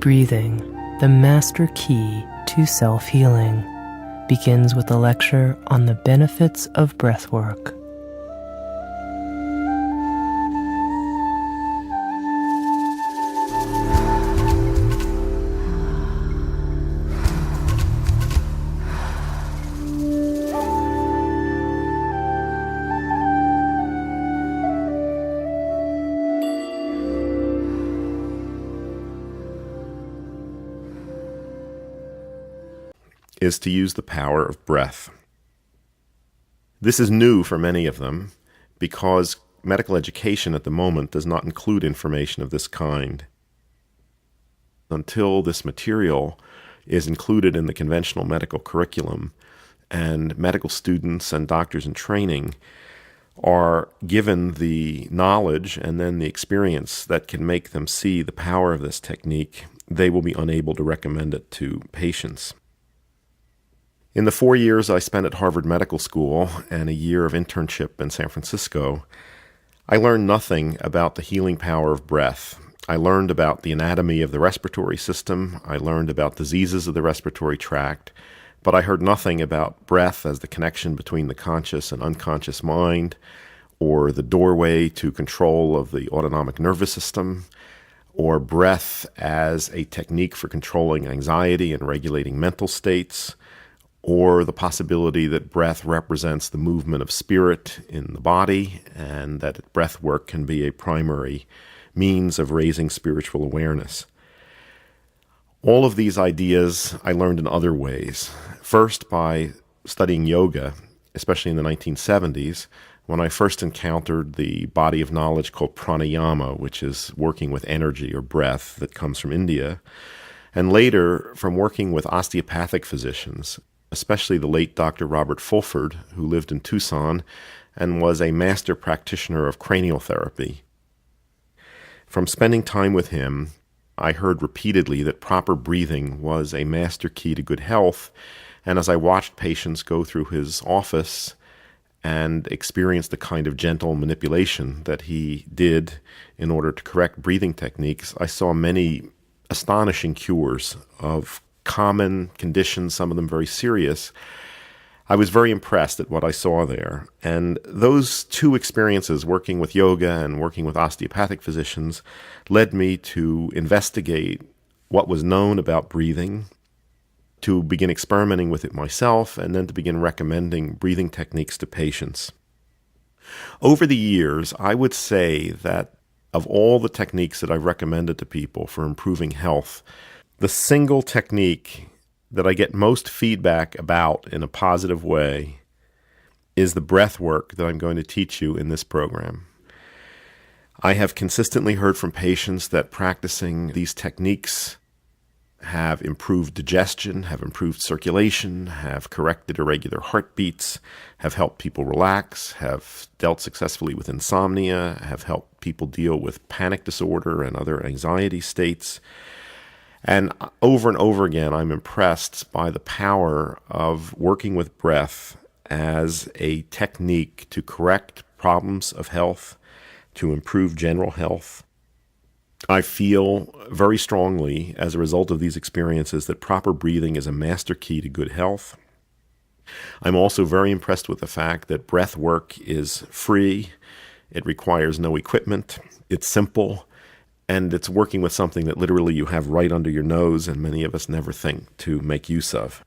Breathing, the master key to self-healing, begins with a lecture on the benefits of breathwork. Is to use the power of breath. This is new for many of them because medical education at the moment does not include information of this kind. Until this material is included in the conventional medical curriculum and medical students and doctors in training are given the knowledge and then the experience that can make them see the power of this technique, they will be unable to recommend it to patients. In the 4 years I spent at Harvard Medical School and a year of internship in San Francisco, I learned nothing about the healing power of breath. I learned about the anatomy of the respiratory system. I learned about diseases of the respiratory tract, but I heard nothing about breath as the connection between the conscious and unconscious mind, or the doorway to control of the autonomic nervous system, or breath as a technique for controlling anxiety and regulating mental states, or the possibility that breath represents the movement of spirit in the body and that breath work can be a primary means of raising spiritual awareness. All of these ideas I learned in other ways. First, by studying yoga, especially in the 1970s, when I first encountered the body of knowledge called pranayama, which is working with energy or breath that comes from India, and later from working with osteopathic physicians, especially the late Dr. Robert Fulford, who lived in Tucson and was a master practitioner of cranial therapy. From spending time with him, I heard repeatedly that proper breathing was a master key to good health, and as I watched patients go through his office and experienced the kind of gentle manipulation that he did in order to correct breathing techniques, I saw many astonishing cures of common conditions, some of them very serious. I was very impressed at what I saw there. And those two experiences, working with yoga and working with osteopathic physicians, led me to investigate what was known about breathing, to begin experimenting with it myself, and then to begin recommending breathing techniques to patients. Over the years, I would say that of all the techniques that I've recommended to people for improving health, the single technique that I get most feedback about in a positive way is the breath work that I'm going to teach you in this program. I have consistently heard from patients that practicing these techniques have improved digestion, have improved circulation, have corrected irregular heartbeats, have helped people relax, have dealt successfully with insomnia, have helped people deal with panic disorder and other anxiety states. And over again, I'm impressed by the power of working with breath as a technique to correct problems of health, to improve general health. I feel very strongly as a result of these experiences that proper breathing is a master key to good health. I'm also very impressed with the fact that breath work is free, it requires no equipment, it's simple, and it's working with something that literally you have right under your nose and many of us never think to make use of.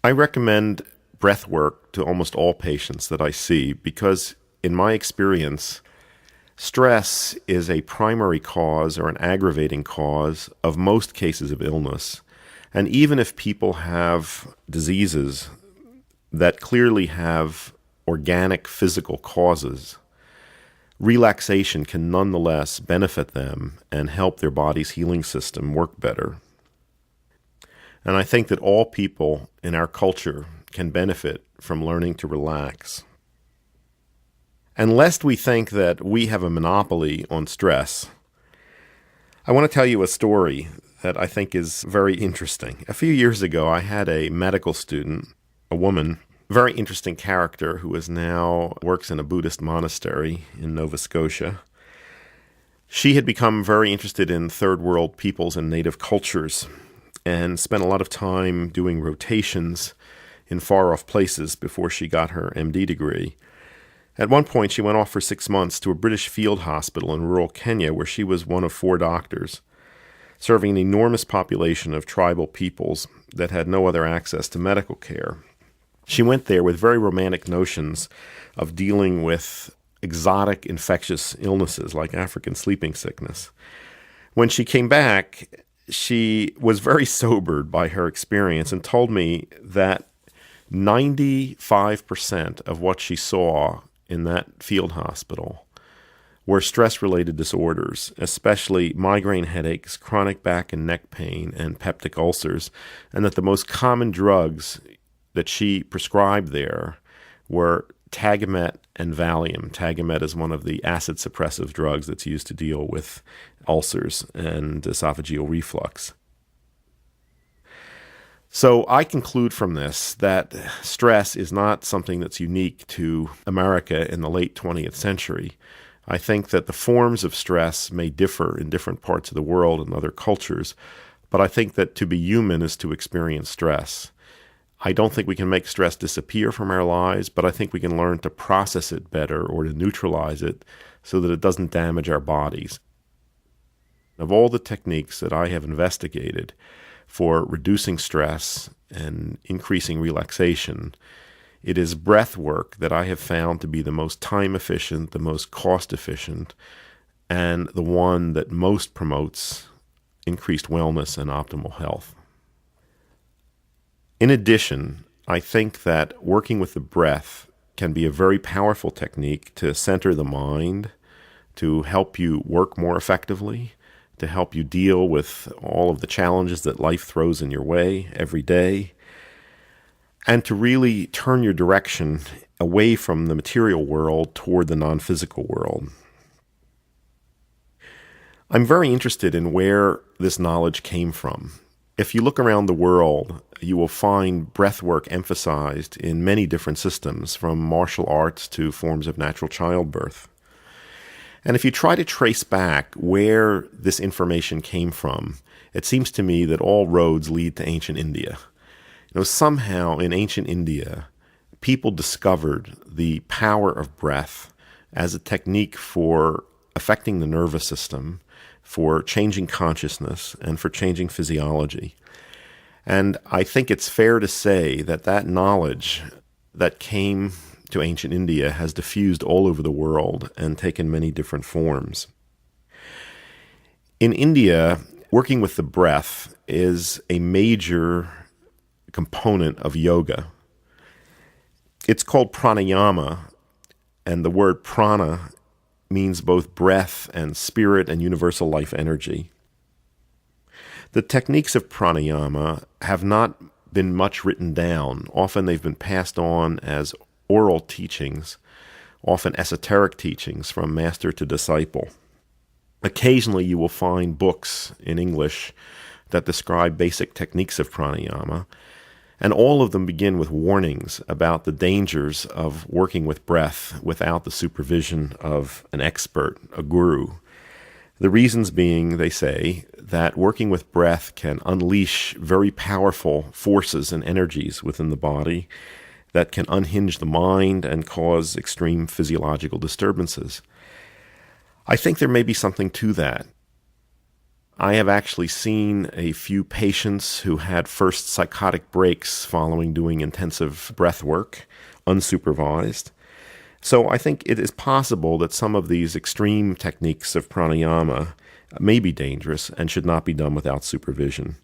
I recommend breath work to almost all patients that I see because, in my experience, stress is a primary cause or an aggravating cause of most cases of illness. And even if people have diseases that clearly have organic physical causes, relaxation can nonetheless benefit them and help their body's healing system work better. And I think that all people in our culture can benefit from learning to relax. And lest we think that we have a monopoly on stress, I want to tell you a story that I think is very interesting. A few years ago, I had a medical student, a woman, very interesting character who now works in a Buddhist monastery in Nova Scotia. She had become very interested in third world peoples and native cultures and spent a lot of time doing rotations in far off places before she got her MD degree. At one point, she went off for 6 months to a British field hospital in rural Kenya, where she was one of 4 doctors, serving an enormous population of tribal peoples that had no other access to medical care. She went there with very romantic notions of dealing with exotic infectious illnesses like African sleeping sickness. When she came back, she was very sobered by her experience and told me that 95% of what she saw in that field hospital were stress-related disorders, especially migraine headaches, chronic back and neck pain, and peptic ulcers, and that the most common drugs that she prescribed there were Tagamet and Valium. Tagamet is one of the acid suppressive drugs that's used to deal with ulcers and esophageal reflux. So I conclude from this that stress is not something that's unique to America in the late 20th century. I think that the forms of stress may differ in different parts of the world and other cultures, but I think that to be human is to experience stress. I don't think we can make stress disappear from our lives, but I think we can learn to process it better or to neutralize it so that it doesn't damage our bodies. Of all the techniques that I have investigated for reducing stress and increasing relaxation, it is breath work that I have found to be the most time efficient, the most cost efficient, and the one that most promotes increased wellness and optimal health. In addition, I think that working with the breath can be a very powerful technique to center the mind, to help you work more effectively, to help you deal with all of the challenges that life throws in your way every day, and to really turn your direction away from the material world toward the non-physical world. I'm very interested in where this knowledge came from. If you look around the world, you will find breath work emphasized in many different systems, from martial arts to forms of natural childbirth. And if you try to trace back where this information came from, it seems to me that all roads lead to ancient India. Somehow in ancient India, people discovered the power of breath as a technique for affecting the nervous system, for changing consciousness, and for changing physiology. And I think it's fair to say that that knowledge that came to ancient India has diffused all over the world and taken many different forms. In India, working with the breath is a major component of yoga. It's called pranayama, and the word prana means both breath and spirit and universal life energy. The techniques of pranayama have not been much written down. Often they've been passed on as oral teachings, often esoteric teachings from master to disciple. Occasionally you will find books in English that describe basic techniques of pranayama, and all of them begin with warnings about the dangers of working with breath without the supervision of an expert, a guru. The reasons being, they say, that working with breath can unleash very powerful forces and energies within the body that can unhinge the mind and cause extreme physiological disturbances. I think there may be something to that. I have actually seen a few patients who had first psychotic breaks following doing intensive breath work, unsupervised. So I think it is possible that some of these extreme techniques of pranayama may be dangerous and should not be done without supervision.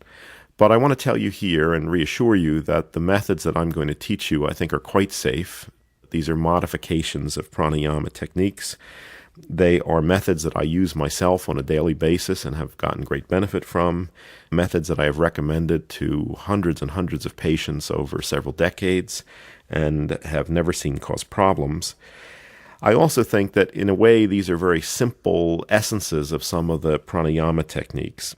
But I want to tell you here and reassure you that the methods that I'm going to teach you I think are quite safe. These are modifications of pranayama techniques. They are methods that I use myself on a daily basis and have gotten great benefit from, methods that I have recommended to hundreds and hundreds of patients over several decades and have never seen cause problems. I also think that in a way these are very simple essences of some of the pranayama techniques.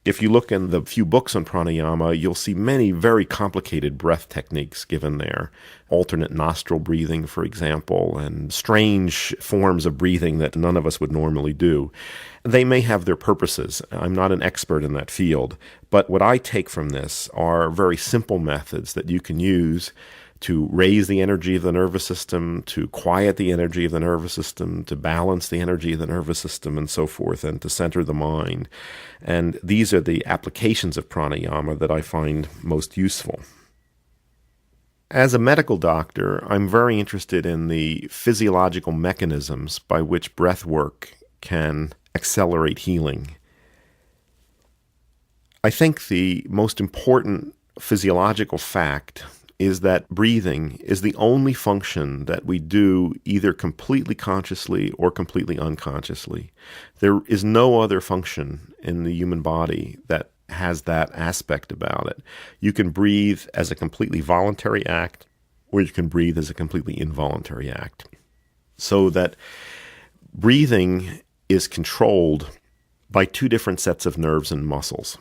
If you look in the few books on pranayama, you'll see many very complicated breath techniques given there. Alternate nostril breathing, for example, and strange forms of breathing that none of us would normally do. They may have their purposes. I'm not an expert in that field, but what I take from this are very simple methods that you can use to raise the energy of the nervous system, to quiet the energy of the nervous system, to balance the energy of the nervous system, and so forth, and to center the mind. And these are the applications of pranayama that I find most useful. As a medical doctor, I'm very interested in the physiological mechanisms by which breath work can accelerate healing. I think the most important physiological fact is that breathing is the only function that we do either completely consciously or completely unconsciously. There is no other function in the human body that has that aspect about it. You can breathe as a completely voluntary act, or you can breathe as a completely involuntary act. So that breathing is controlled by two different sets of nerves and muscles.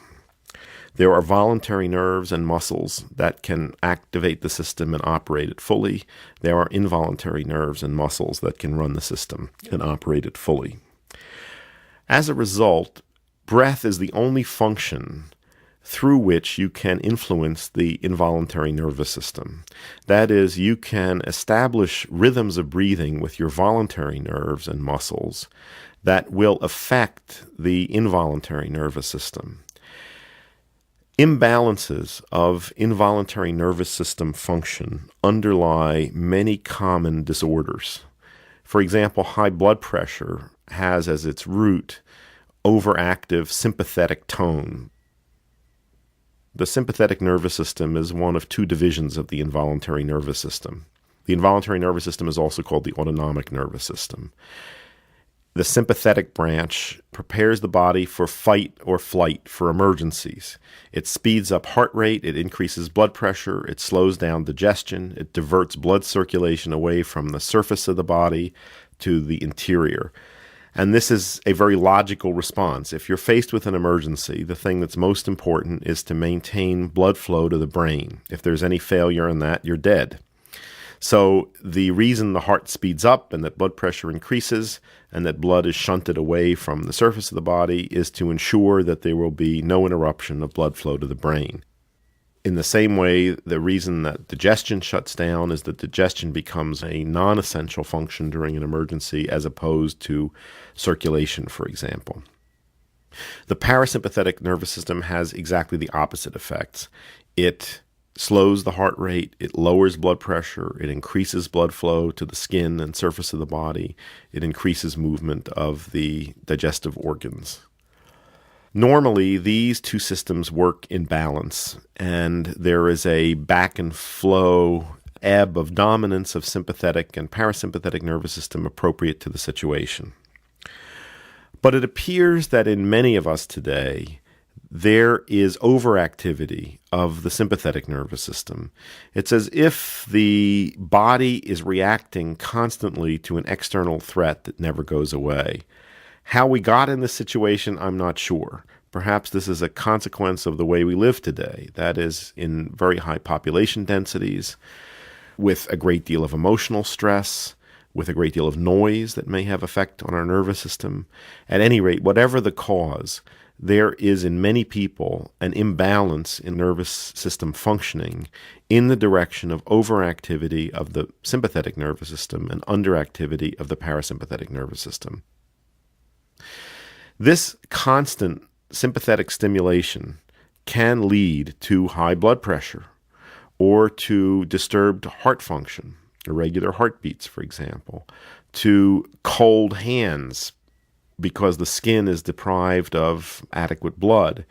There are voluntary nerves and muscles that can activate the system and operate it fully. There are involuntary nerves and muscles that can run the system and operate it fully. As a result, breath is the only function through which you can influence the involuntary nervous system. That is, you can establish rhythms of breathing with your voluntary nerves and muscles that will affect the involuntary nervous system. Imbalances of involuntary nervous system function underlie many common disorders. For example, high blood pressure has as its root overactive sympathetic tone. The sympathetic nervous system is one of two divisions of the involuntary nervous system. The involuntary nervous system is also called the autonomic nervous system. The sympathetic branch prepares the body for fight or flight, for emergencies. It speeds up heart rate, it increases blood pressure, it slows down digestion, it diverts blood circulation away from the surface of the body to the interior. And this is a very logical response. If you're faced with an emergency, the thing that's most important is to maintain blood flow to the brain. If there's any failure in that, you're dead. So the reason the heart speeds up and that blood pressure increases and that blood is shunted away from the surface of the body is to ensure that there will be no interruption of blood flow to the brain. In the same way, the reason that digestion shuts down is that digestion becomes a non-essential function during an emergency as opposed to circulation, for example. The parasympathetic nervous system has exactly the opposite effects. It slows the heart rate, it lowers blood pressure, it increases blood flow to the skin and surface of the body, it increases movement of the digestive organs. Normally, these two systems work in balance, and there is a back and flow ebb of dominance of sympathetic and parasympathetic nervous system appropriate to the situation. But it appears that in many of us today, there is overactivity of the sympathetic nervous system. It's as if the body is reacting constantly to an external threat that never goes away. How we got in this situation, I'm not sure. Perhaps this is a consequence of the way we live today. That is, in very high population densities, with a great deal of emotional stress, with a great deal of noise that may have effect on our nervous system. At any rate, whatever the cause, there is in many people an imbalance in nervous system functioning in the direction of overactivity of the sympathetic nervous system and underactivity of the parasympathetic nervous system. This constant sympathetic stimulation can lead to high blood pressure or to disturbed heart function, irregular heartbeats, for example, to cold hands, because the skin is deprived of adequate blood.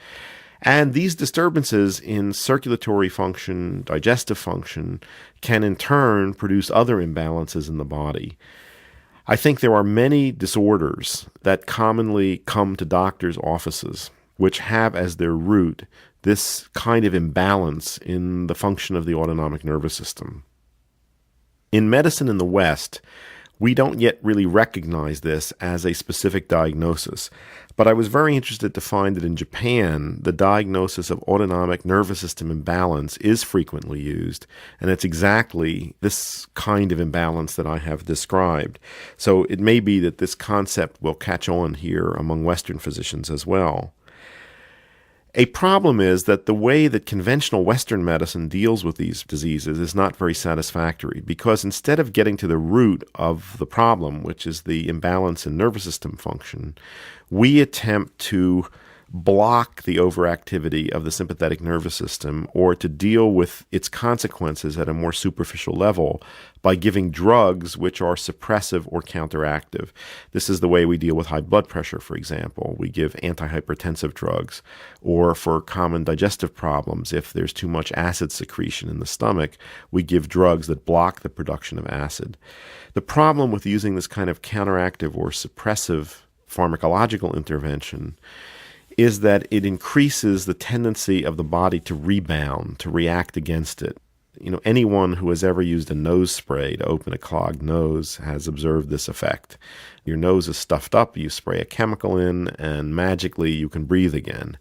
And these disturbances in circulatory function, digestive function, can in turn produce other imbalances in the body. I think there are many disorders that commonly come to doctors' offices which have as their root this kind of imbalance in the function of the autonomic nervous system. In medicine in the West, We don't yet really recognize this as a specific diagnosis, but I was very interested to find that in Japan, the diagnosis of autonomic nervous system imbalance is frequently used, and it's exactly this kind of imbalance that I have described. So it may be that this concept will catch on here among Western physicians as well. A problem is that the way that conventional Western medicine deals with these diseases is not very satisfactory, because instead of getting to the root of the problem, which is the imbalance in nervous system function, we attempt to block the overactivity of the sympathetic nervous system, or to deal with its consequences at a more superficial level by giving drugs which are suppressive or counteractive. This is the way we deal with high blood pressure, for example. We give antihypertensive drugs, or for common digestive problems, if there's too much acid secretion in the stomach, we give drugs that block the production of acid. The problem with using this kind of counteractive or suppressive pharmacological intervention is that it increases the tendency of the body to rebound, to react against it. Anyone who has ever used a nose spray to open a clogged nose has observed this effect. Your nose is stuffed up, you spray a chemical in, and magically you can breathe again.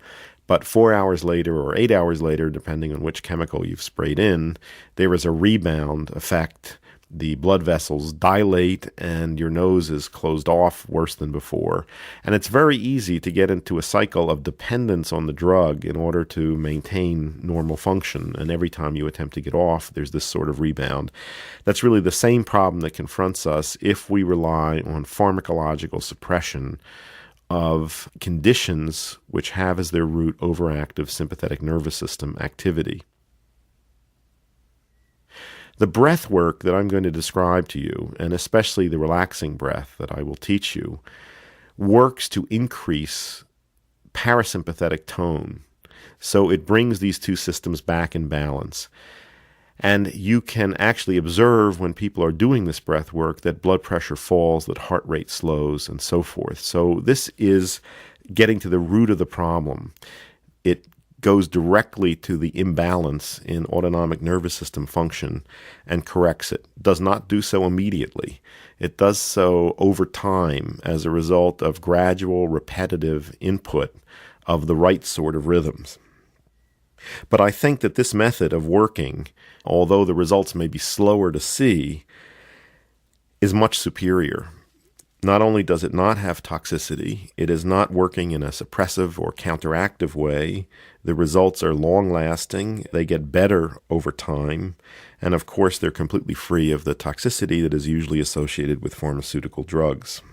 But 4 hours later or 8 hours later, depending on which chemical you've sprayed in, there is a rebound effect. The blood vessels dilate and your nose is closed off worse than before. And it's very easy to get into a cycle of dependence on the drug in order to maintain normal function. And every time you attempt to get off, there's this sort of rebound. That's really the same problem that confronts us if we rely on pharmacological suppression of conditions which have as their root overactive sympathetic nervous system activity. The breath work that I'm going to describe to you, and especially the relaxing breath that I will teach you, works to increase parasympathetic tone. So it brings these two systems back in balance. And you can actually observe when people are doing this breath work that blood pressure falls, that heart rate slows, and so forth. So this is getting to the root of the problem. It goes directly to the imbalance in autonomic nervous system function and corrects it. Does not do so immediately. It does so over time as a result of gradual, repetitive input of the right sort of rhythms. But I think that this method of working, although the results may be slower to see, is much superior. Not only does it not have toxicity, it is not working in a suppressive or counteractive way. The results are long-lasting, they get better over time, and of course they're completely free of the toxicity that is usually associated with pharmaceutical drugs.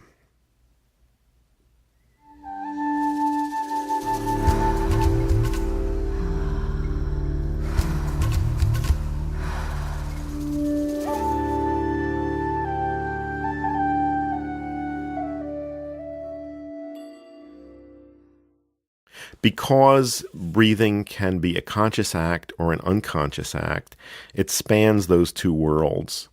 Because breathing can be a conscious act or an unconscious act, it spans those two worlds.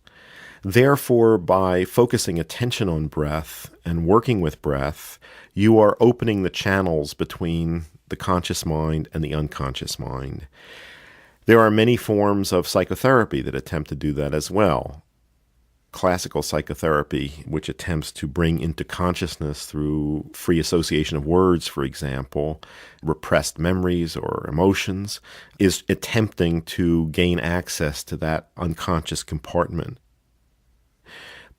Therefore, by focusing attention on breath and working with breath, you are opening the channels between the conscious mind and the unconscious mind. There are many forms of psychotherapy that attempt to do that as well. Classical psychotherapy, which attempts to bring into consciousness through free association of words, for example, repressed memories or emotions, is attempting to gain access to that unconscious compartment.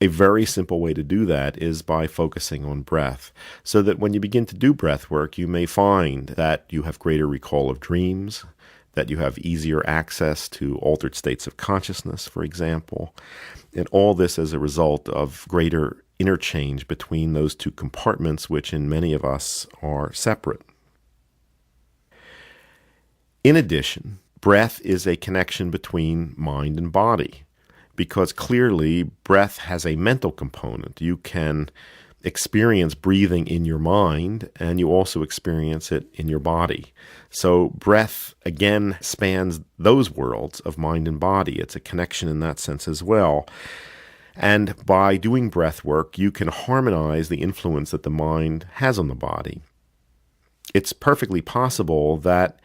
A very simple way to do that is by focusing on breath, so that when you begin to do breath work, you may find that you have greater recall of dreams, that you have easier access to altered states of consciousness, for example. And all this as a result of greater interchange between those two compartments, which in many of us are separate. In addition, breath is a connection between mind and body, because clearly breath has a mental component. You can experience breathing in your mind, and you also experience it in your body. So breath, again, spans those worlds of mind and body. It's a connection in that sense as well. And by doing breath work, you can harmonize the influence that the mind has on the body. It's perfectly possible that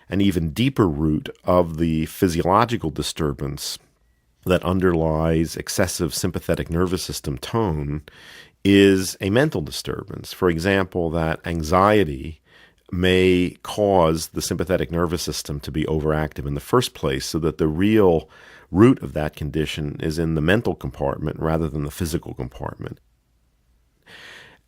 an even deeper root of the physiological disturbance that underlies excessive sympathetic nervous system tone is a mental disturbance. For example, that anxiety may cause the sympathetic nervous system to be overactive in the first place, so that the real root of that condition is in the mental compartment rather than the physical compartment.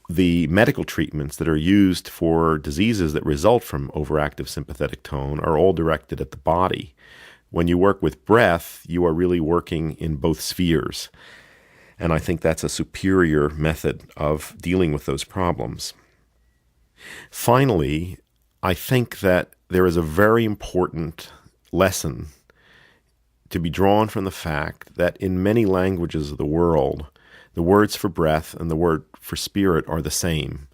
The medical treatments that are used for diseases that result from overactive sympathetic tone are all directed at the body. When you work with breath, you are really working in both spheres. And I think that's a superior method of dealing with those problems. Finally, I think that there is a very important lesson to be drawn from the fact that in many languages of the world, the words for breath and the word for spirit are the same.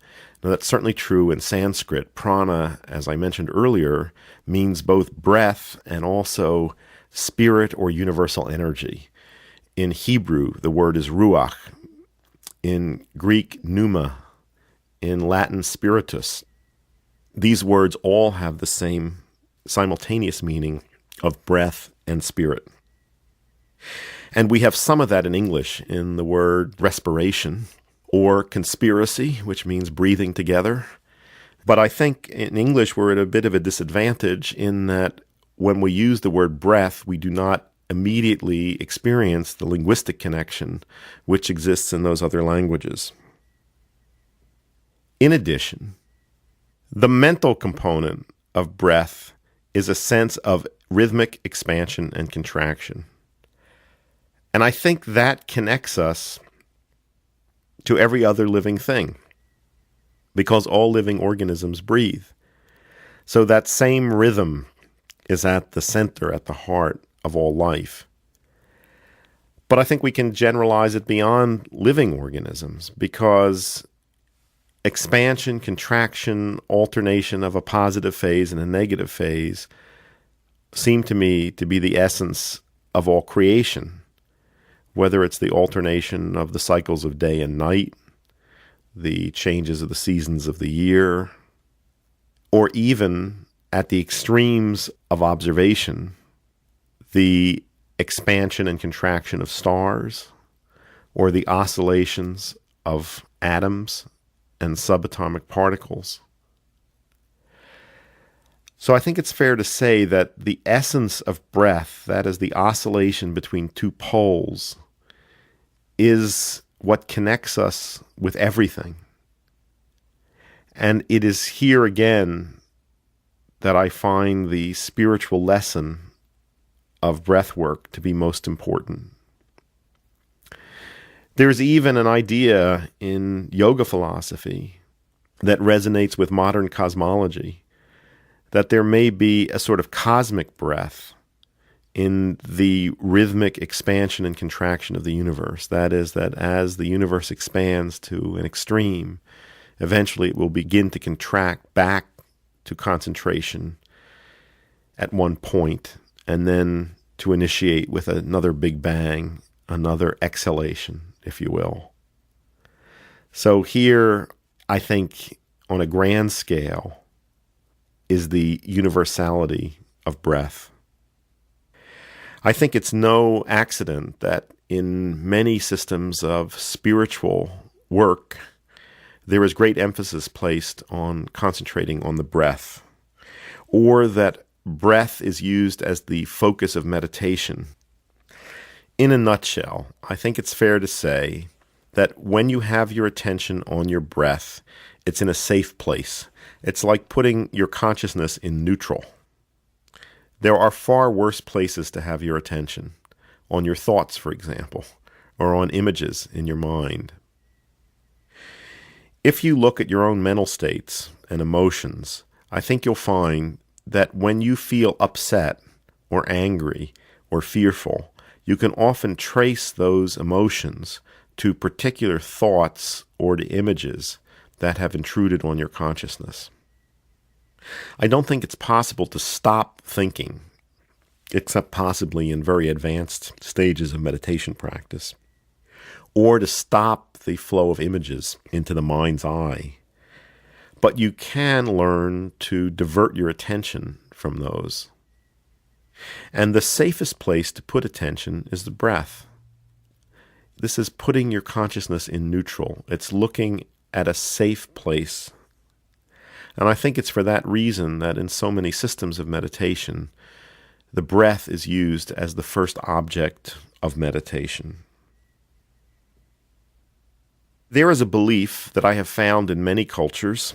Now, that's certainly true in Sanskrit. Prana, as I mentioned earlier, means both breath and also spirit or universal energy. In Hebrew, the word is ruach. In Greek, pneuma. In Latin, spiritus. These words all have the same simultaneous meaning of breath and spirit. And we have some of that in English in the word respiration or conspiracy, which means breathing together. But I think in English we're at a bit of a disadvantage in that when we use the word breath, we do not immediately experience the linguistic connection which exists in those other languages. In addition, the mental component of breath is a sense of rhythmic expansion and contraction. And I think that connects us to every other living thing, because all living organisms breathe. So that same rhythm is at the center, at the heart of all life. But I think we can generalize it beyond living organisms, because expansion, contraction, alternation of a positive phase and a negative phase seem to me to be the essence of all creation, whether it's the alternation of the cycles of day and night, the changes of the seasons of the year, or even at the extremes of observation, the expansion and contraction of stars, or the oscillations of atoms and subatomic particles. So I think it's fair to say that the essence of breath, that is the oscillation between two poles, is what connects us with everything. And it is here again that I find the spiritual lesson of breath work to be most important. There's even an idea in yoga philosophy that resonates with modern cosmology, that there may be a sort of cosmic breath in the rhythmic expansion and contraction of the universe. That is, that as the universe expands to an extreme, eventually it will begin to contract back to concentration at one point, and then to initiate with another big bang, another exhalation, if you will. So here, I think, on a grand scale, is the universality of breath. I think it's no accident that in many systems of spiritual work, there is great emphasis placed on concentrating on the breath, or that breath is used as the focus of meditation. In a nutshell, I think it's fair to say that when you have your attention on your breath, it's in a safe place. It's like putting your consciousness in neutral. There are far worse places to have your attention, on your thoughts, for example, or on images in your mind. If you look at your own mental states and emotions, I think you'll find that when you feel upset or angry or fearful, you can often trace those emotions to particular thoughts or to images that have intruded on your consciousness. I don't think it's possible to stop thinking, except possibly in very advanced stages of meditation practice, or to stop the flow of images into the mind's eye. But you can learn to divert your attention from those. And the safest place to put attention is the breath. This is putting your consciousness in neutral. It's looking at a safe place. And I think it's for that reason that in so many systems of meditation, the breath is used as the first object of meditation. There is a belief that I have found in many cultures,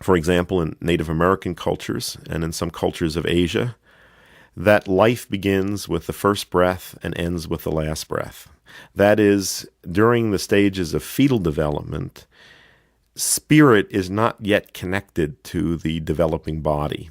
for example, in Native American cultures and in some cultures of Asia, that life begins with the first breath and ends with the last breath. That is, during the stages of fetal development, spirit is not yet connected to the developing body,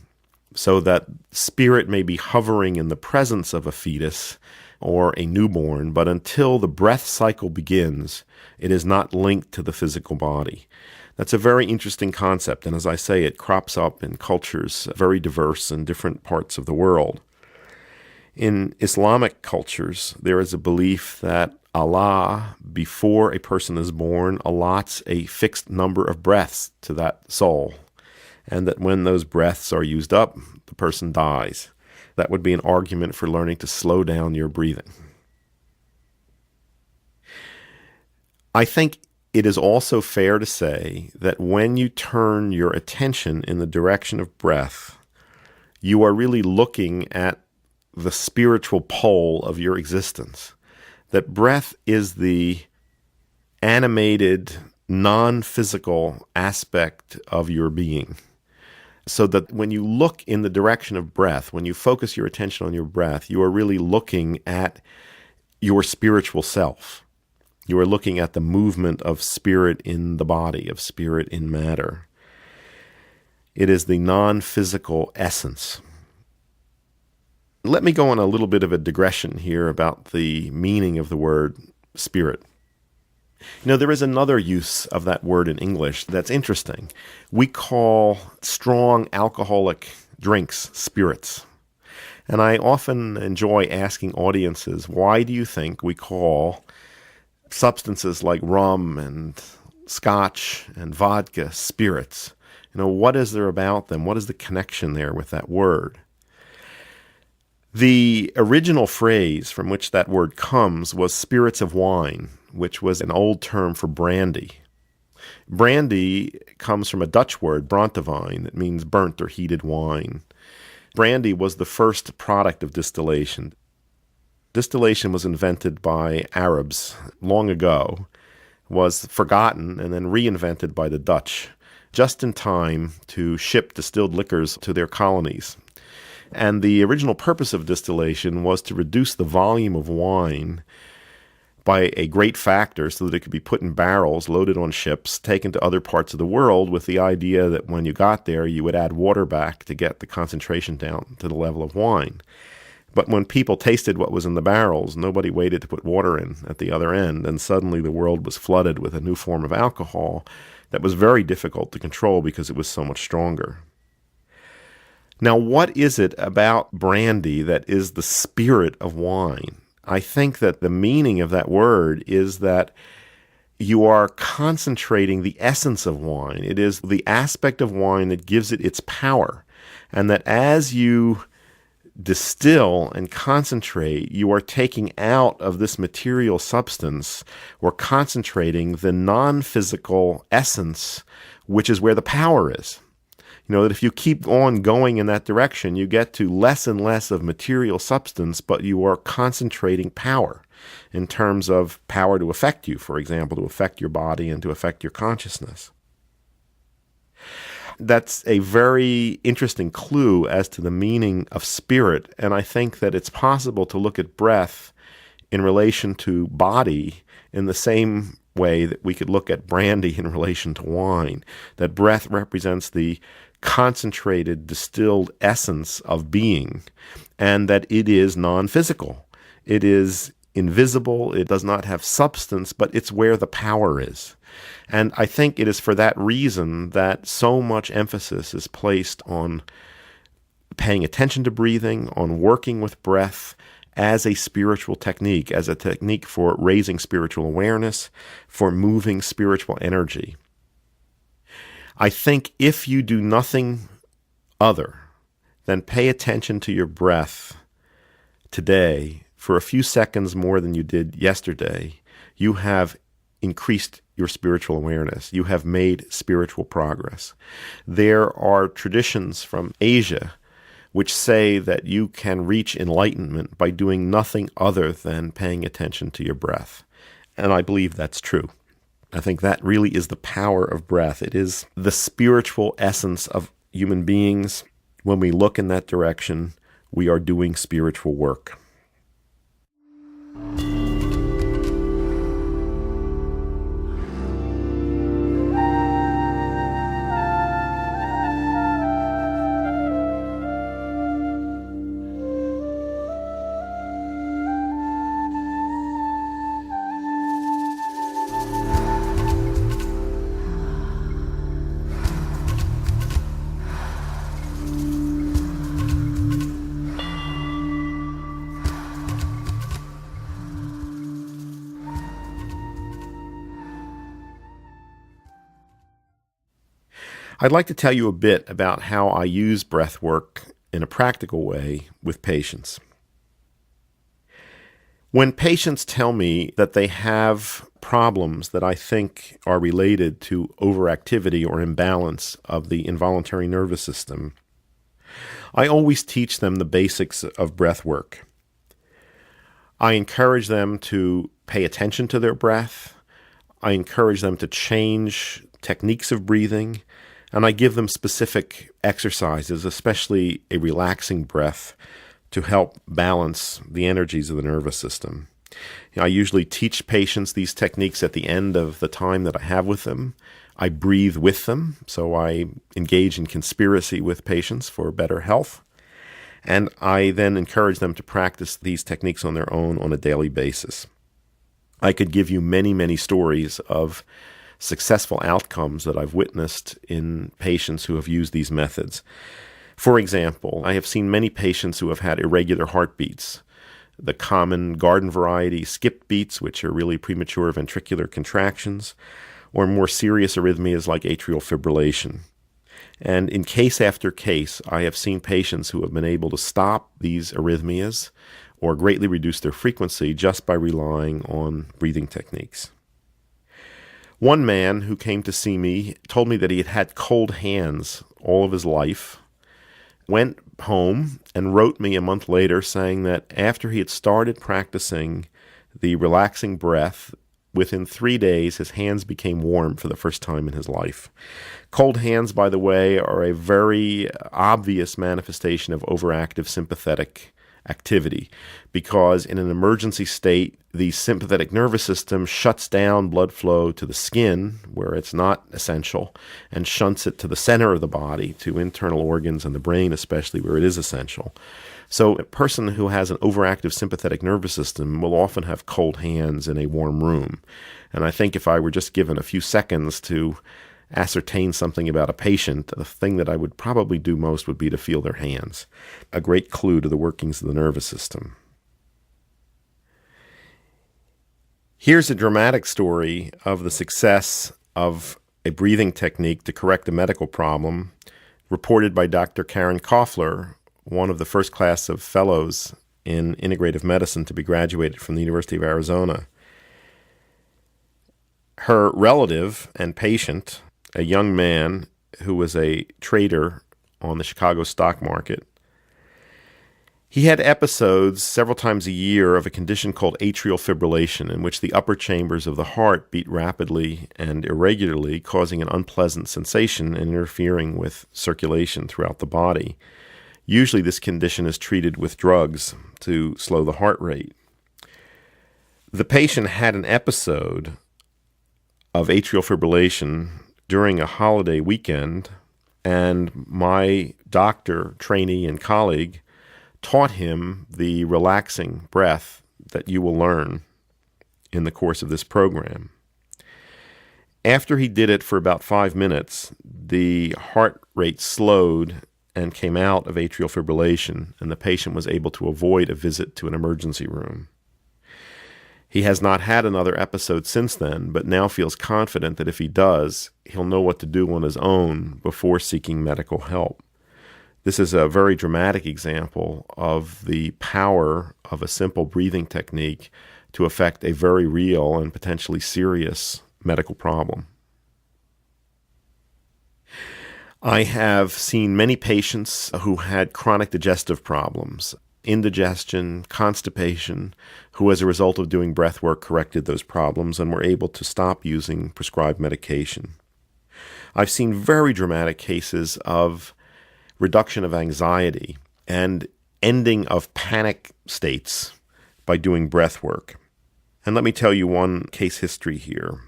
so that spirit may be hovering in the presence of a fetus or a newborn, but until the breath cycle begins, it is not linked to the physical body. That's a very interesting concept, and as I say, it crops up in cultures very diverse in different parts of the world. In Islamic cultures, there is a belief that Allah, before a person is born, allots a fixed number of breaths to that soul, and that when those breaths are used up, the person dies. That would be an argument for learning to slow down your breathing. I think it is also fair to say that when you turn your attention in the direction of breath, you are really looking at the spiritual pole of your existence. That breath is the animated, non-physical aspect of your being. So that when you look in the direction of breath, when you focus your attention on your breath, you are really looking at your spiritual self. You are looking at the movement of spirit in the body, of spirit in matter. It is the non-physical essence. Let me go on a little bit of a digression here about the meaning of the word spirit. There is another use of that word in English that's interesting. We call strong alcoholic drinks spirits. And I often enjoy asking audiences, why do you think we call substances like rum and scotch and vodka spirits? What is there about them? What is the connection there with that word? The original phrase from which that word comes was spirits of wine, which was an old term for brandy. Brandy comes from a Dutch word, brandewijn, that means burnt or heated wine. Brandy was the first product of distillation. Distillation was invented by Arabs long ago, was forgotten, and then reinvented by the Dutch, just in time to ship distilled liquors to their colonies. And the original purpose of distillation was to reduce the volume of wine by a great factor so that it could be put in barrels, loaded on ships, taken to other parts of the world with the idea that when you got there, you would add water back to get the concentration down to the level of wine. But when people tasted what was in the barrels, nobody waited to put water in at the other end, and suddenly the world was flooded with a new form of alcohol that was very difficult to control because it was so much stronger. Now, what is it about brandy that is the spirit of wine? I think that the meaning of that word is that you are concentrating the essence of wine. It is the aspect of wine that gives it its power. And that as you distill and concentrate, you are taking out of this material substance or concentrating the non-physical essence, which is where the power is. That if you keep on going in that direction, you get to less and less of material substance, but you are concentrating power in terms of power to affect you, for example, to affect your body and to affect your consciousness. That's a very interesting clue as to the meaning of spirit, and I think that it's possible to look at breath in relation to body in the same way that we could look at brandy in relation to wine. That breath represents the concentrated, distilled essence of being, and that it is non-physical. It is invisible, it does not have substance, but it's where the power is. And I think it is for that reason that so much emphasis is placed on paying attention to breathing, on working with breath as a spiritual technique, as a technique for raising spiritual awareness, for moving spiritual energy. I think if you do nothing other then pay attention to your breath today for a few seconds more than you did yesterday. You have increased your spiritual awareness. You have made spiritual progress. There are traditions from Asia which say that you can reach enlightenment by doing nothing other than paying attention to your breath. And I believe that's true. I think that really is the power of breath. It is the spiritual essence of human beings. When we look in that direction, we are doing spiritual work. I'd like to tell you a bit about how I use breath work in a practical way with patients. When patients tell me that they have problems that I think are related to overactivity or imbalance of the involuntary nervous system, I always teach them the basics of breath work. I encourage them to pay attention to their breath. I encourage them to change techniques of breathing. And I give them specific exercises, especially a relaxing breath, to help balance the energies of the nervous system. I usually teach patients these techniques at the end of the time that I have with them. I breathe with them, so I engage in conspiracy with patients for better health. And I then encourage them to practice these techniques on their own on a daily basis. I could give you many, many stories of successful outcomes that I've witnessed in patients who have used these methods. For example, I have seen many patients who have had irregular heartbeats, the common garden variety skip beats, which are really premature ventricular contractions, or more serious arrhythmias like atrial fibrillation. And in case after case, I have seen patients who have been able to stop these arrhythmias or greatly reduce their frequency just by relying on breathing techniques. One man who came to see me told me that he had had cold hands all of his life, went home and wrote me a month later saying that after he had started practicing the relaxing breath, within 3 days his hands became warm for the first time in his life. Cold hands, by the way, are a very obvious manifestation of overactive sympathetic activity, because in an emergency state, the sympathetic nervous system shuts down blood flow to the skin, where it's not essential, and shunts it to the center of the body, to internal organs and the brain especially, where it is essential. So a person who has an overactive sympathetic nervous system will often have cold hands in a warm room. And I think if I were just given a few seconds to ascertain something about a patient, the thing that I would probably do most would be to feel their hands, a great clue to the workings of the nervous system. Here's a dramatic story of the success of a breathing technique to correct a medical problem, reported by Dr. Karen Koffler, one of the first class of fellows in integrative medicine to be graduated from the University of Arizona. Her relative and patient, a young man who was a trader on the Chicago stock market, he had episodes several times a year of a condition called atrial fibrillation, in which the upper chambers of the heart beat rapidly and irregularly, causing an unpleasant sensation and interfering with circulation throughout the body. Usually this condition is treated with drugs to slow the heart rate. The patient had an episode of atrial fibrillation during a holiday weekend, and my doctor, trainee, and colleague taught him the relaxing breath that you will learn in the course of this program. After he did it for about 5 minutes, the heart rate slowed and came out of atrial fibrillation, and the patient was able to avoid a visit to an emergency room. He has not had another episode since then, but now feels confident that if he does, he'll know what to do on his own before seeking medical help. This is a very dramatic example of the power of a simple breathing technique to affect a very real and potentially serious medical problem. I have seen many patients who had chronic digestive problems, indigestion, constipation, who as a result of doing breath work corrected those problems and were able to stop using prescribed medication. I've seen very dramatic cases of reduction of anxiety and ending of panic states by doing breath work. And let me tell you one case history here.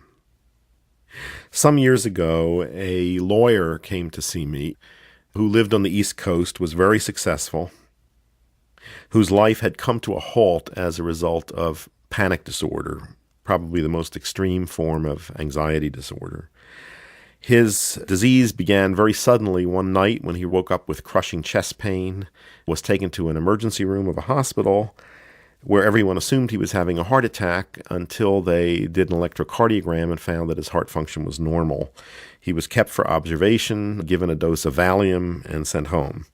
Some years ago, a lawyer came to see me who lived on the East Coast, was very successful, whose life had come to a halt as a result of panic disorder, probably the most extreme form of anxiety disorder. His disease began very suddenly one night when he woke up with crushing chest pain, was taken to an emergency room of a hospital where everyone assumed he was having a heart attack until they did an electrocardiogram and found that his heart function was normal. He was kept for observation, given a dose of Valium, and sent home.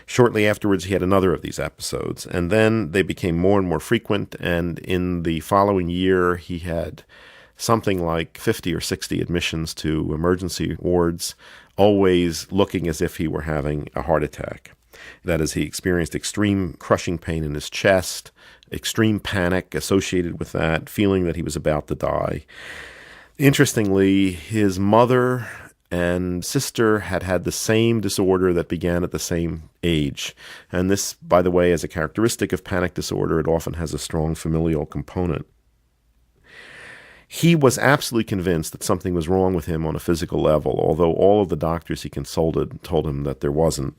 Shortly afterwards, he had another of these episodes, and then they became more and more frequent, and in the following year, he had something like 50 or 60 admissions to emergency wards, always looking as if he were having a heart attack. That is, he experienced extreme crushing pain in his chest, extreme panic associated with that, feeling that he was about to die. Interestingly, his mother and sister had had the same disorder that began at the same age. And this, by the way, is a characteristic of panic disorder. It often has a strong familial component. He was absolutely convinced that something was wrong with him on a physical level, although all of the doctors he consulted told him that there wasn't.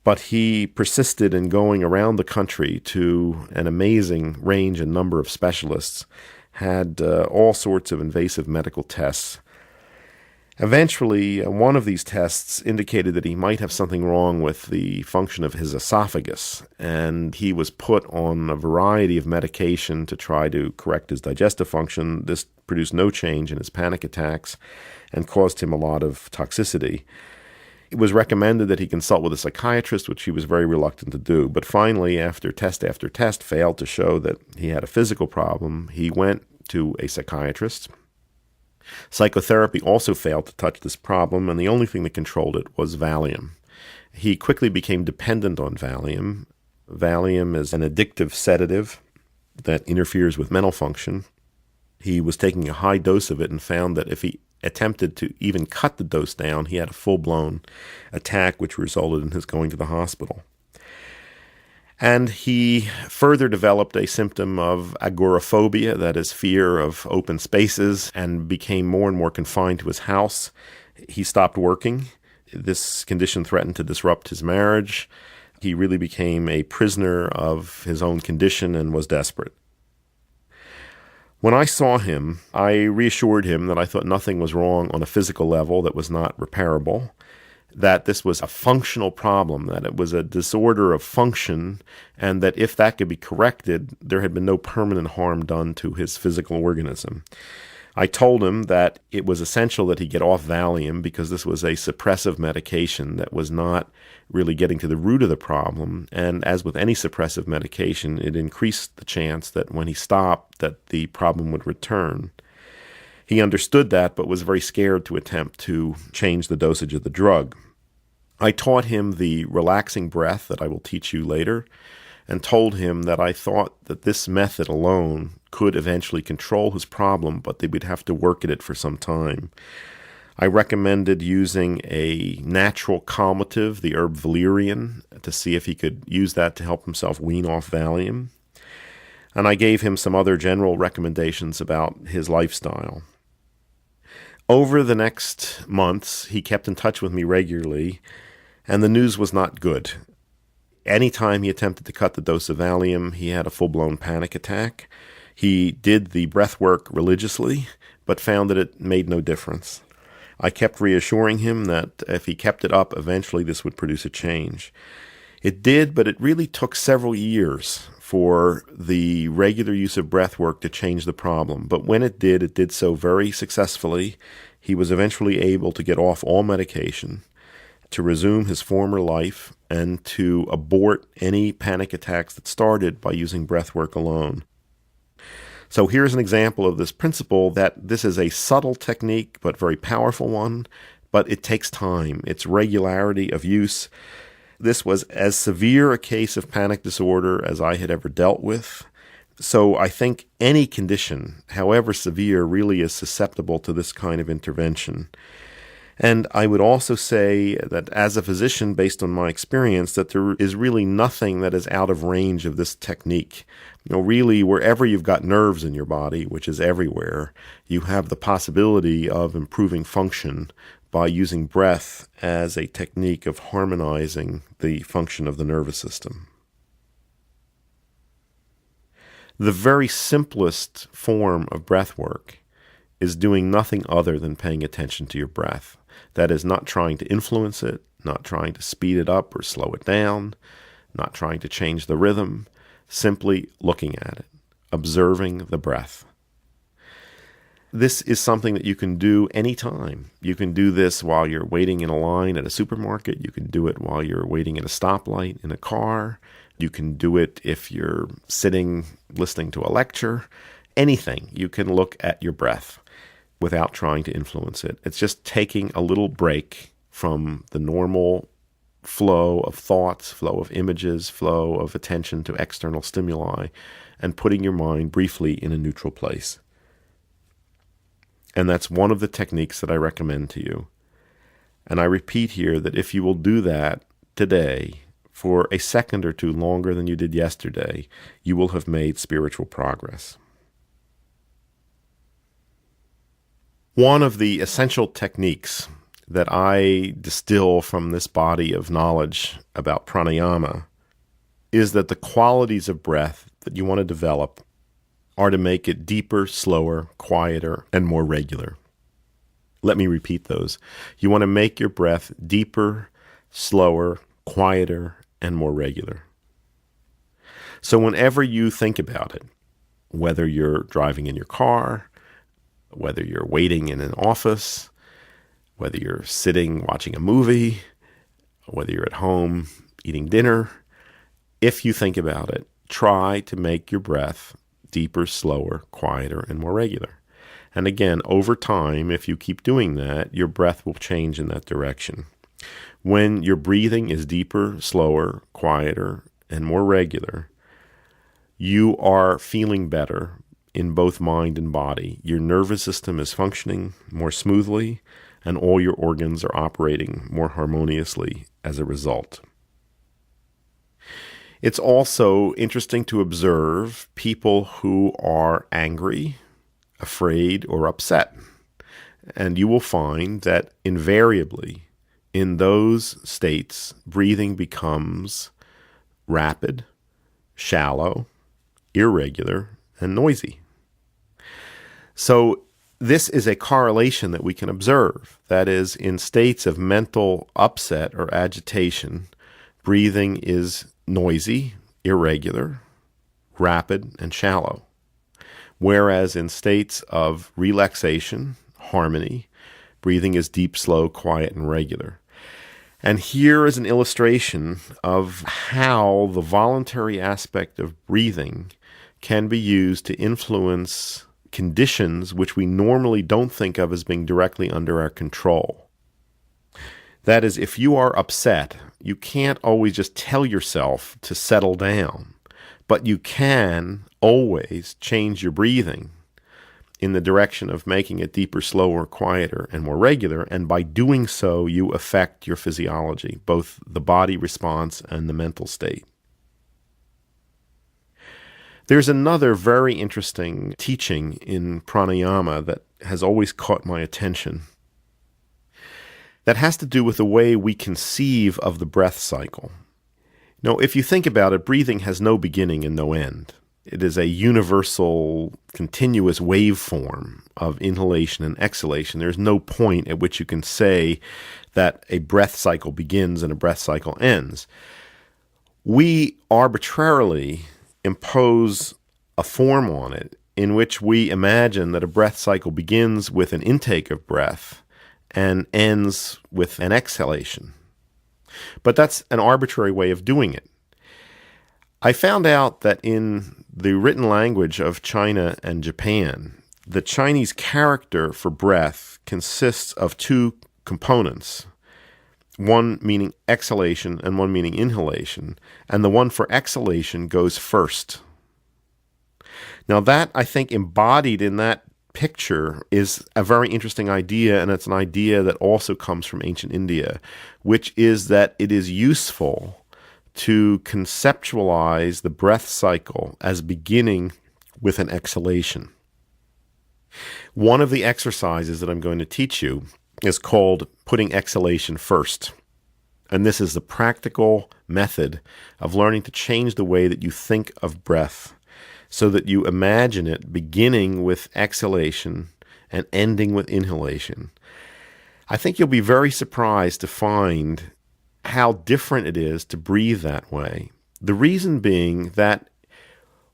But he persisted in going around the country to an amazing range and number of specialists, had all sorts of invasive medical tests. Eventually, one of these tests indicated that he might have something wrong with the function of his esophagus, and he was put on a variety of medication to try to correct his digestive function. This produced no change in his panic attacks and caused him a lot of toxicity. It was recommended that he consult with a psychiatrist, which he was very reluctant to do. But finally, after test failed to show that he had a physical problem, he went to a psychiatrist. Psychotherapy also failed to touch this problem, and the only thing that controlled it was Valium. He quickly became dependent on Valium. Valium is an addictive sedative that interferes with mental function. He was taking a high dose of it and found that if he attempted to even cut the dose down, he had a full-blown attack, which resulted in his going to the hospital. And he further developed a symptom of agoraphobia, that is, fear of open spaces, and became more and more confined to his house. He stopped working. This condition threatened to disrupt his marriage. He really became a prisoner of his own condition and was desperate. When I saw him, I reassured him that I thought nothing was wrong on a physical level that was not repairable, that this was a functional problem, that it was a disorder of function, and that if that could be corrected, there had been no permanent harm done to his physical organism. I told him that it was essential that he get off Valium because this was a suppressive medication that was not really getting to the root of the problem. And as with any suppressive medication, it increased the chance that when he stopped, that the problem would return. He understood that, but was very scared to attempt to change the dosage of the drug. I taught him the relaxing breath that I will teach you later, and told him that I thought that this method alone could eventually control his problem, but they would have to work at it for some time. I recommended using a natural calmative, the herb valerian, to see if he could use that to help himself wean off Valium. And I gave him some other general recommendations about his lifestyle. Over the next months, he kept in touch with me regularly, and the news was not good. Anytime he attempted to cut the dose of Valium, he had a full-blown panic attack. He did the breath work religiously, but found that it made no difference. I kept reassuring him that if he kept it up, eventually this would produce a change. It did, but it really took several years for the regular use of breath work to change the problem. But when it did so very successfully. He was eventually able to get off all medication, to resume his former life and to abort any panic attacks that started by using breath work alone. So here's an example of this principle, that this is a subtle technique but very powerful one, but it takes time. It's regularity of use. This was as severe a case of panic disorder as I had ever dealt with. So I think any condition, however severe, really is susceptible to this kind of intervention. And I would also say that as a physician, based on my experience, that there is really nothing that is out of range of this technique. Really, wherever you've got nerves in your body, which is everywhere, you have the possibility of improving function by using breath as a technique of harmonizing the function of the nervous system. The very simplest form of breath work is doing nothing other than paying attention to your breath. That is, not trying to influence it, not trying to speed it up or slow it down, not trying to change the rhythm, simply looking at it, observing the breath. This is something that you can do anytime. You can do this while you're waiting in a line at a supermarket. You can do it while you're waiting at a stoplight in a car. You can do it if you're sitting listening to a lecture. Anything. You can look at your breath without trying to influence it. It's just taking a little break from the normal flow of thoughts, flow of images, flow of attention to external stimuli, and putting your mind briefly in a neutral place. And that's one of the techniques that I recommend to you. And I repeat here that if you will do that today for a second or two longer than you did yesterday, you will have made spiritual progress. One of the essential techniques that I distill from this body of knowledge about pranayama is that the qualities of breath that you want to develop are to make it deeper, slower, quieter, and more regular. Let me repeat those. You want to make your breath deeper, slower, quieter, and more regular. So whenever you think about it, whether you're driving in your car, whether you're waiting in an office, whether you're sitting watching a movie, whether you're at home eating dinner, if you think about it, try to make your breath deeper, slower, quieter, and more regular. And again, over time, if you keep doing that, your breath will change in that direction. When your breathing is deeper, slower, quieter, and more regular, you are feeling better in both mind and body. Your nervous system is functioning more smoothly, and all your organs are operating more harmoniously as a result. It's also interesting to observe people who are angry, afraid, or upset. And you will find that invariably in those states, breathing becomes rapid, shallow, irregular, and noisy. So this is a correlation that we can observe. That is, in states of mental upset or agitation, breathing is noisy, irregular, rapid, and shallow. Whereas in states of relaxation, harmony, breathing is deep, slow, quiet, and regular. And here is an illustration of how the voluntary aspect of breathing can be used to influence conditions which we normally don't think of as being directly under our control. That is, if you are upset, you can't always just tell yourself to settle down, but you can always change your breathing in the direction of making it deeper, slower, quieter, and more regular, and by doing so, you affect your physiology, both the body response and the mental state. There's another very interesting teaching in pranayama that has always caught my attention that has to do with the way we conceive of the breath cycle. Now, if you think about it, breathing has no beginning and no end. It is a universal, continuous waveform of inhalation and exhalation. There's no point at which you can say that a breath cycle begins and a breath cycle ends. We arbitrarily impose a form on it in which we imagine that a breath cycle begins with an intake of breath and ends with an exhalation. But that's an arbitrary way of doing it. I found out that in the written language of China and Japan, the Chinese character for breath consists of two components, one meaning exhalation and one meaning inhalation, and the one for exhalation goes first. Now that, I think, embodied in that picture is a very interesting idea, and it's an idea that also comes from ancient India, which is that it is useful to conceptualize the breath cycle as beginning with an exhalation. One of the exercises that I'm going to teach you is called putting exhalation first. And this is the practical method of learning to change the way that you think of breath so that you imagine it beginning with exhalation and ending with inhalation. I think you'll be very surprised to find how different it is to breathe that way. The reason being that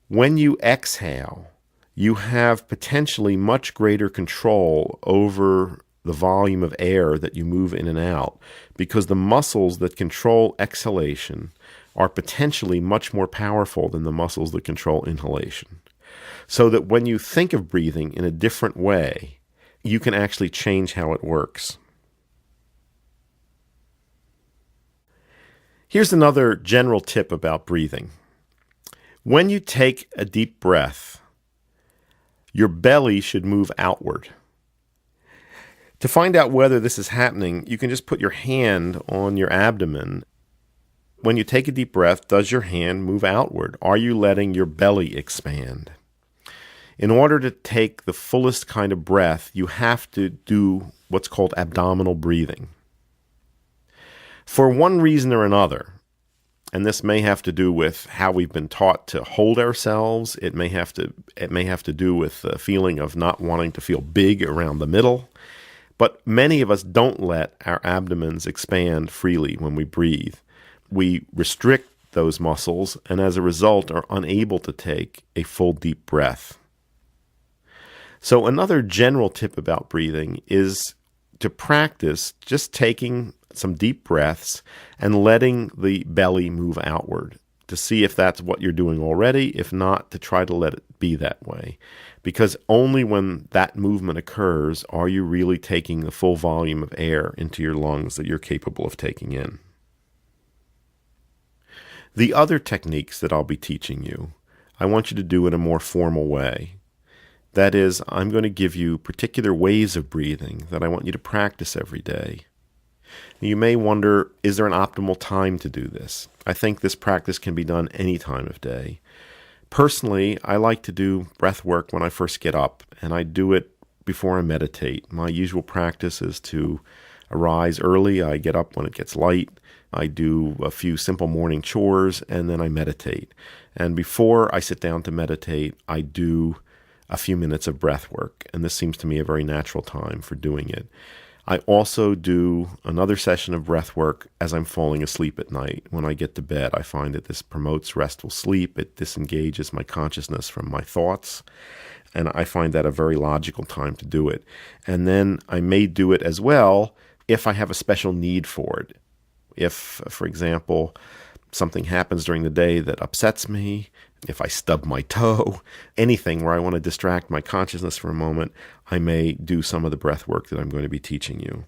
when you exhale, you have potentially much greater control over the volume of air that you move in and out, because the muscles that control exhalation are potentially much more powerful than the muscles that control inhalation. So that when you think of breathing in a different way, you can actually change how it works. Here's another general tip about breathing. When you take a deep breath, your belly should move outward. To find out whether this is happening, you can just put your hand on your abdomen. When you take a deep breath, does your hand move outward? Are you letting your belly expand? In order to take the fullest kind of breath, you have to do what's called abdominal breathing. For one reason or another, and this may have to do with how we've been taught to hold ourselves, it may have to do with the feeling of not wanting to feel big around the middle, but many of us don't let our abdomens expand freely when we breathe. We restrict those muscles and as a result are unable to take a full deep breath. So another general tip about breathing is to practice just taking some deep breaths and letting the belly move outward to see if that's what you're doing already. If not, to try to let it be that way. Because only when that movement occurs are you really taking the full volume of air into your lungs that you're capable of taking in. The other techniques that I'll be teaching you, I want you to do in a more formal way. That is, I'm going to give you particular ways of breathing that I want you to practice every day. You may wonder, is there an optimal time to do this? I think this practice can be done any time of day. Personally, I like to do breath work when I first get up, and I do it before I meditate. My usual practice is to arise early. I get up when it gets light. I do a few simple morning chores, and then I meditate. And before I sit down to meditate, I do a few minutes of breath work, and this seems to me a very natural time for doing it. I also do another session of breath work as I'm falling asleep at night. When I get to bed, I find that this promotes restful sleep. It disengages my consciousness from my thoughts, and I find that a very logical time to do it. And then I may do it as well if I have a special need for it. If, for example, something happens during the day that upsets me, if I stub my toe, anything where I want to distract my consciousness for a moment, I may do some of the breath work that I'm going to be teaching you.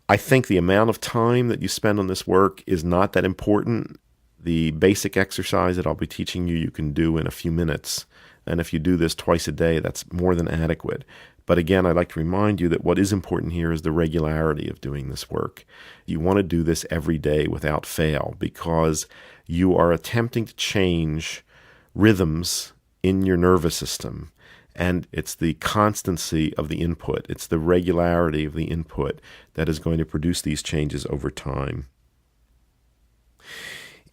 I think the amount of time that you spend on this work is not that important. The basic exercise that I'll be teaching you, you can do in a few minutes. And if you do this twice a day, that's more than adequate. But again, I'd like to remind you that what is important here is the regularity of doing this work. You want to do this every day without fail because you are attempting to change rhythms in your nervous system. And it's the constancy of the input, it's the regularity of the input that is going to produce these changes over time.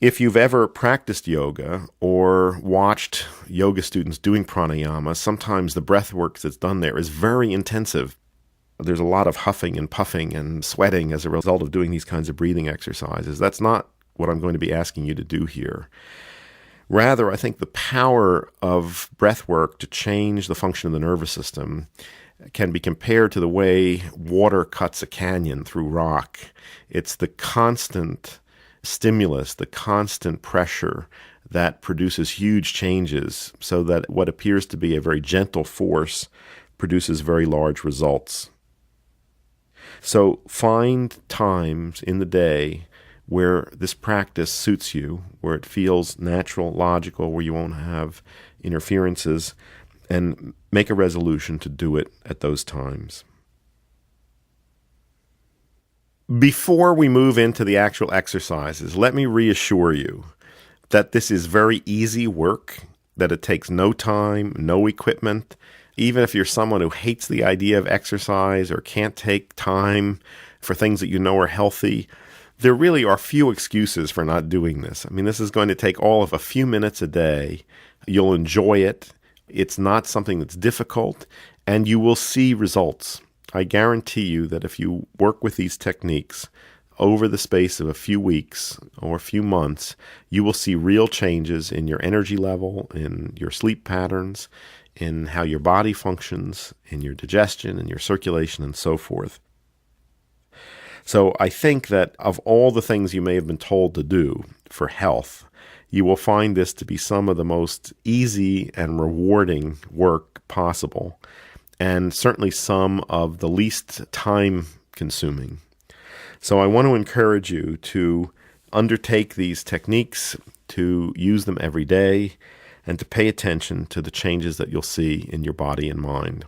If you've ever practiced yoga or watched yoga students doing pranayama, sometimes the breath work that's done there is very intensive. There's a lot of huffing and puffing and sweating as a result of doing these kinds of breathing exercises. That's not what I'm going to be asking you to do here. Rather, I think the power of breath work to change the function of the nervous system can be compared to the way water cuts a canyon through rock. It's the constant stimulus, the constant pressure that produces huge changes, so that what appears to be a very gentle force produces very large results. So find times in the day where this practice suits you, where it feels natural, logical, where you won't have interferences, and make a resolution to do it at those times. Before we move into the actual exercises, let me reassure you that this is very easy work, that it takes no time, no equipment. Even if you're someone who hates the idea of exercise or can't take time for things that you know are healthy, there really are few excuses for not doing this. I mean, this is going to take all of a few minutes a day. You'll enjoy it. It's not something that's difficult, and you will see results. I guarantee you that if you work with these techniques over the space of a few weeks or a few months, you will see real changes in your energy level, in your sleep patterns, in how your body functions, in your digestion, in your circulation, and so forth. So I think that of all the things you may have been told to do for health, you will find this to be some of the most easy and rewarding work possible, and certainly some of the least time-consuming. So I want to encourage you to undertake these techniques, to use them every day, and to pay attention to the changes that you'll see in your body and mind.